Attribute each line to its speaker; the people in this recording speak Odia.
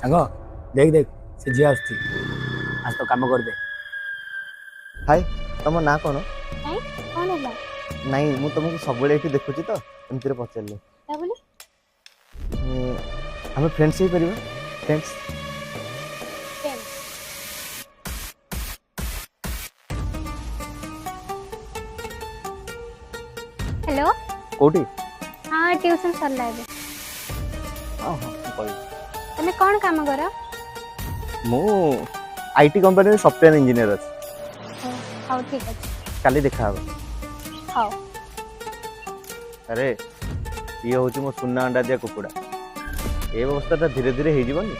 Speaker 1: ସାଙ୍ଗ देख देख से झी आसती आज तो काम कर दे।
Speaker 2: हाय तुम ना कौन?
Speaker 3: କାଇଁ କଣ ହେଲା
Speaker 2: ନାଇଁ ମୁଁ ତମକୁ ସବୁବେଳେ ଏଠି ଦେଖୁଛି ତ ଏମିତିରେ ପଚାରିଲି।
Speaker 3: ତା ବୋଲି
Speaker 2: ଆମେ ଫ୍ରେଣ୍ଡସ୍ ହେଇପାରିବା? ଫ୍ରେଣ୍ଡସ୍?
Speaker 3: हेलो
Speaker 2: କୋଉଠି?
Speaker 3: हाँ ट्यूशन सरला ଏବେ
Speaker 2: ହଁ ହଁ ମୁଁ କହିବି।
Speaker 3: ତମେ କଣ କାମ କର?
Speaker 2: ମୁଁ ଆଇଟି କମ୍ପାନୀରେ ସଫ୍ଟୱେୟାର ଇଞ୍ଜିନିୟର ଅଛି।
Speaker 3: ହଉ ଠିକ ଅଛି
Speaker 2: କାଲି ଦେଖାହେବ।
Speaker 3: ହଉ
Speaker 2: ଆରେ ଇଏ ହେଉଛି ମୋ ସୁନା ଅଣ୍ଡା ଦିଆ କୁକୁଡ଼ା। ଏ ବ୍ୟବସ୍ଥାଟା ଧୀରେ ଧୀରେ ହେଇଯିବନି?